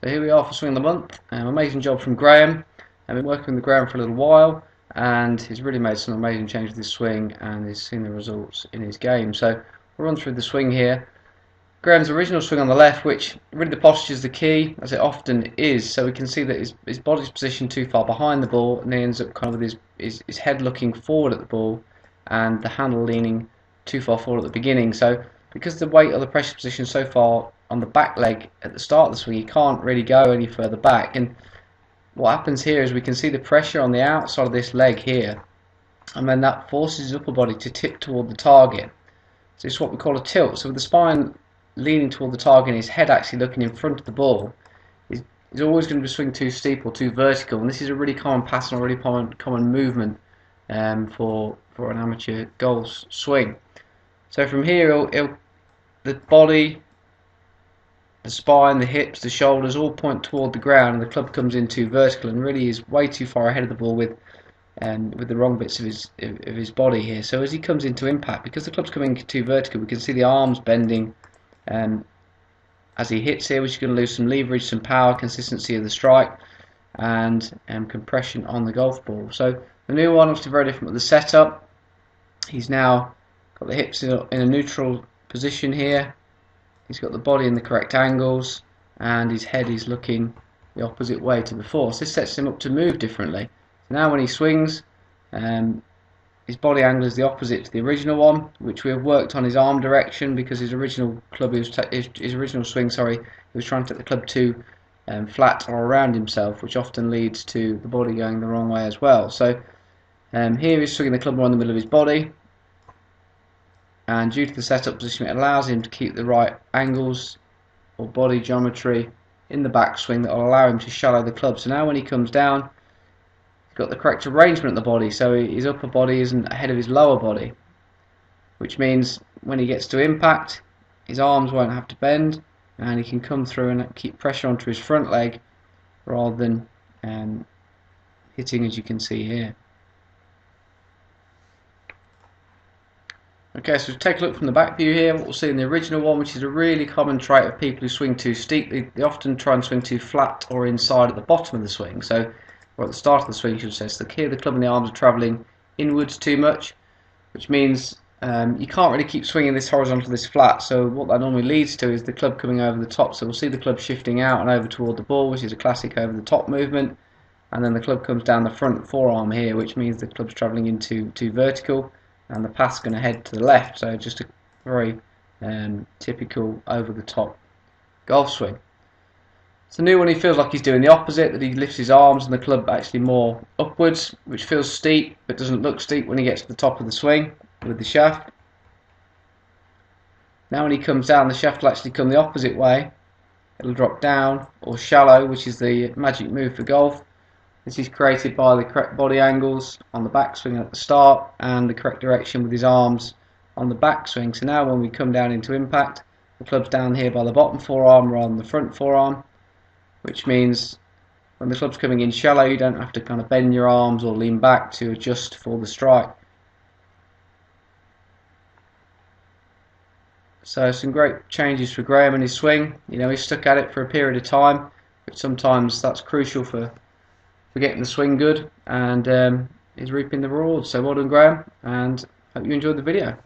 So here we are for Swing of the Month. Amazing job from Graham. I've been working with Graham for a little while, and he's really made some amazing changes with his swing, and he's seen the results in his game. So we'll run through the swing here. Graham's original swing on the left, which really the posture is the key, as it often is. So we can see that his body's positioned too far behind the ball, and he ends up kind of with his head looking forward at the ball, and the handle leaning too far forward at the beginning. So because the weight of the pressure position so far on the back leg at the start of the swing, he can't really go any further back. And what happens here is we can see the pressure on the outside of this leg here, and then that forces his upper body to tip toward the target. So it's what we call a tilt. So with the spine leaning toward the target and his head actually looking in front of the ball, he's always going to swing too steep or too vertical, and this is a really common pattern, a really common movement for an amateur golf swing. So from here, the body, the spine, the hips, the shoulders all point toward the ground, and the club comes in too vertical and really is way too far ahead of the ball with the wrong bits of his body here. So as he comes into impact, because the club's coming too vertical, we can see the arms bending as he hits here, which is going to lose some leverage, some power, consistency of the strike, and compression on the golf ball. So the new one, obviously very different with the setup. He's now got the hips in a neutral position here. He's got the body in the correct angles, and his head is looking the opposite way to before. So this sets him up to move differently. So now when he swings, his body angle is the opposite to the original one, which we have worked on his arm direction, because his original club, his original swing, he was trying to take the club too flat or around himself, which often leads to the body going the wrong way as well. So here he's swinging the club more in the middle of his body, and due to the setup position, it allows him to keep the right angles or body geometry in the backswing that will allow him to shallow the club. So now when he comes down, he's got the correct arrangement of the body, so his upper body isn't ahead of his lower body, which means when he gets to impact, his arms won't have to bend, and he can come through and keep pressure onto his front leg rather than hitting, as you can see here. Okay, so take a look from the back view here. What we'll see in the original one, which is a really common trait of people who swing too steep, they often try and swing too flat or inside at the bottom of the swing. So, or at the start of the swing, you should say. So here the club and the arms are travelling inwards too much, which means you can't really keep swinging this horizontal, this flat. So what that normally leads to is the club coming over the top. So we'll see the club shifting out and over toward the ball, which is a classic over the top movement, and then the club comes down the front forearm here, which means the club's travelling into too vertical, and the path's going to head to the left. So just a very typical over the top golf swing. So new one, he feels like he's doing the opposite, that he lifts his arms and the club actually more upwards, which feels steep but doesn't look steep when he gets to the top of the swing with the shaft. Now when he comes down, the shaft will actually come the opposite way. It'll drop down or shallow, which is the magic move for golf. This is created by the correct body angles on the backswing at the start and the correct direction with his arms on the backswing. So now when we come down into impact, the club's down here by the bottom forearm rather than the front forearm, which means when the club's coming in shallow, you don't have to kind of bend your arms or lean back to adjust for the strike. So some great changes for Graham in his swing. You know, he's stuck at it for a period of time, but sometimes that's crucial for getting the swing good, and he's reaping the rewards. So well done, Graham, and hope you enjoyed the video.